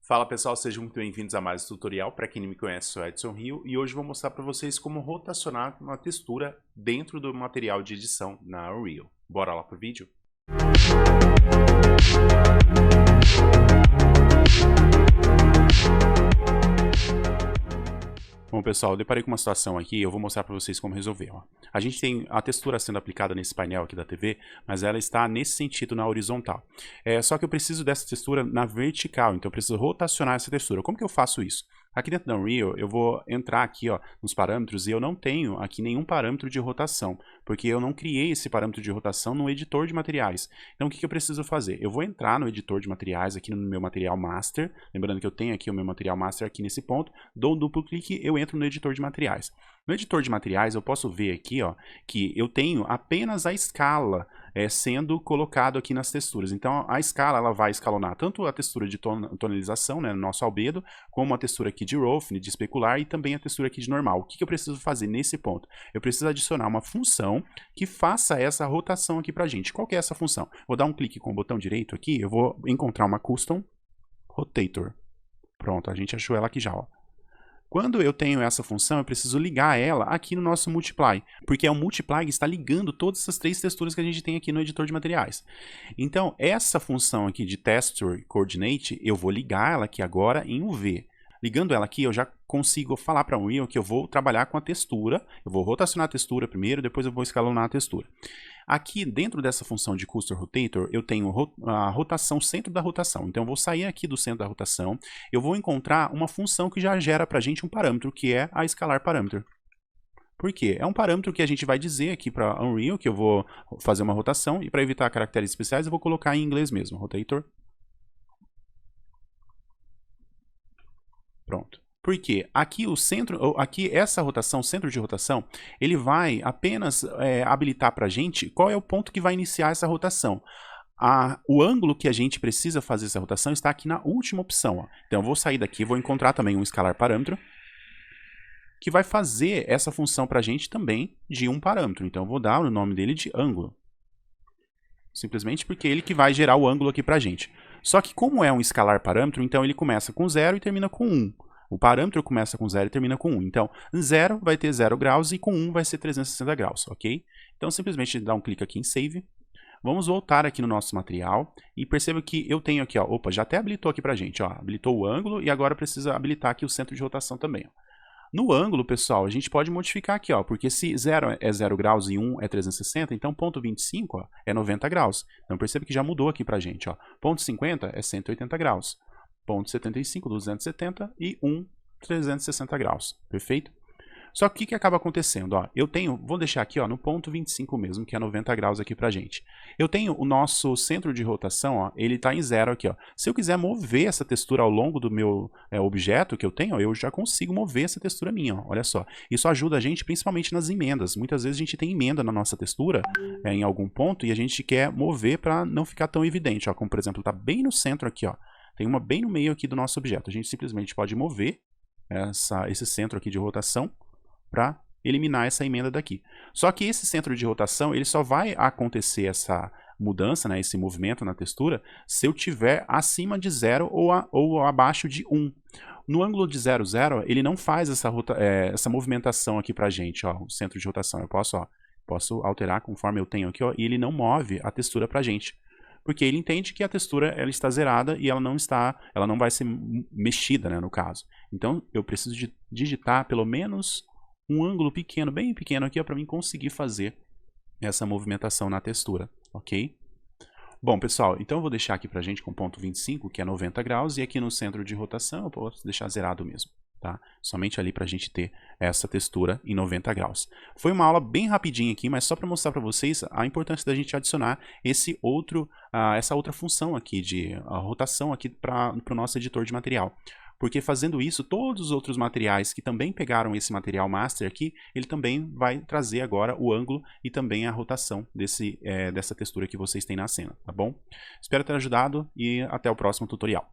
Fala pessoal, sejam muito bem-vindos a mais um tutorial. Para quem não me conhece, sou Edson Rio e hoje vou mostrar para vocês como rotacionar uma textura dentro do material de edição na Unreal. Bora lá pro vídeo? Bom pessoal, eu deparei com uma situação aqui, eu vou mostrar para vocês como resolver. Ó. A gente tem a textura sendo aplicada nesse painel aqui da TV, mas ela está nesse sentido na horizontal. Só que eu preciso dessa textura na vertical, então eu preciso rotacionar essa textura. Como que eu faço isso? Aqui dentro da Unreal, eu vou entrar aqui ó, nos parâmetros e eu não tenho aqui nenhum parâmetro de rotação, porque eu não criei esse parâmetro de rotação no editor de materiais. Então o que eu preciso fazer? Eu vou entrar no editor de materiais aqui no meu material master, lembrando que eu tenho aqui o meu material master aqui nesse ponto, dou um duplo clique, eu entro no editor de materiais. No editor de materiais eu posso ver aqui ó, que eu tenho apenas a escala sendo colocado aqui nas texturas. Então a escala ela vai escalonar tanto a textura de tonalização, né, no nosso albedo, como a textura aqui de rough, de especular e também a textura aqui de normal. O que eu preciso fazer nesse ponto? Eu preciso adicionar uma função que faça essa rotação aqui pra gente. Qual que é essa função? Vou dar um clique com o botão direito aqui, eu vou encontrar uma custom rotator. Pronto, a gente achou ela aqui já, ó. Quando eu tenho essa função, eu preciso ligar ela aqui no nosso Multiply, porque o Multiply está ligando todas essas três texturas que a gente tem aqui no editor de materiais. Então, essa função aqui de Texture Coordinate, eu vou ligar ela aqui agora em UV. Ligando ela aqui, eu já consigo falar para o Unreal que eu vou trabalhar com a textura, eu vou rotacionar a textura primeiro, depois eu vou escalonar a textura. Aqui, dentro dessa função de Custom Rotator, eu tenho a rotação centro da rotação. Então, eu vou sair aqui do centro da rotação, eu vou encontrar uma função que já gera para a gente um parâmetro, que é a Scalar Parameter. Por quê? É um parâmetro que a gente vai dizer aqui para Unreal, que eu vou fazer uma rotação, e para evitar caracteres especiais, eu vou colocar em inglês mesmo, Rotator. Pronto. Porque aqui o centro, aqui essa rotação, centro de rotação, ele vai apenas habilitar para a gente qual é o ponto que vai iniciar essa rotação. O ângulo que a gente precisa fazer essa rotação está aqui na última opção. Ó. Então eu vou sair daqui, vou encontrar também um escalar parâmetro, que vai fazer essa função para a gente também de um parâmetro. Então eu vou dar o nome dele de ângulo. Simplesmente porque é ele que vai gerar o ângulo aqui para a gente. Só que como é um escalar parâmetro, então ele começa com 0 e termina com 1. O parâmetro começa com 0 e termina com 1. Então, 0 vai ter 0 graus e com 1 vai ser 360 graus, ok? Então, simplesmente dá um clique aqui em Save. Vamos voltar aqui no nosso material e perceba que eu tenho aqui, ó, opa, já até habilitou aqui pra gente, ó, habilitou o ângulo e agora precisa habilitar aqui o centro de rotação também, ó. No ângulo, pessoal, a gente pode modificar aqui, ó, porque se 0 é 0 graus e 1 é 360, então ponto 25 ó, é 90 graus. Então perceba que já mudou aqui pra gente, ó. Ponto 50 é 180 graus. Ponto 75, 270 e 1, 360 graus. Perfeito? Só que o que acaba acontecendo? Ó, eu tenho, vou deixar aqui ó, no ponto 25 mesmo, que é 90 graus aqui pra gente. Eu tenho o nosso centro de rotação, ó, ele está em 0 aqui. Ó. Se eu quiser mover essa textura ao longo do meu objeto que eu tenho, ó, eu já consigo mover essa textura minha. Ó, olha só. Isso ajuda a gente principalmente nas emendas. Muitas vezes a gente tem emenda na nossa textura em algum ponto e a gente quer mover para não ficar tão evidente. Ó, como por exemplo, está bem no centro aqui. Ó. Tem uma bem no meio aqui do nosso objeto. A gente simplesmente pode mover esse centro aqui de rotação para eliminar essa emenda daqui. Só que esse centro de rotação, ele só vai acontecer essa mudança, né, esse movimento na textura, se eu tiver acima de 0 ou abaixo de 1. No ângulo de 0, 0, ele não faz essa movimentação aqui pra gente, ó, o centro de rotação. Eu posso alterar conforme eu tenho aqui, ó, e ele não move a textura pra gente. Porque ele entende que a textura ela está zerada e ela não vai ser mexida, né, no caso. Então, eu preciso de digitar pelo menos um ângulo pequeno, bem pequeno aqui, para mim conseguir fazer essa movimentação na textura, ok? Bom, pessoal, então eu vou deixar aqui pra gente com ponto 25, que é 90 graus, e aqui no centro de rotação eu posso deixar zerado mesmo, tá? Somente ali pra gente ter essa textura em 90 graus. Foi uma aula bem rapidinha aqui, mas só para mostrar para vocês a importância da gente adicionar essa outra função aqui de rotação aqui para o nosso editor de material. Porque fazendo isso, todos os outros materiais que também pegaram esse material master aqui, ele também vai trazer agora o ângulo e também a rotação dessa textura que vocês têm na cena, tá bom? Espero ter ajudado e até o próximo tutorial.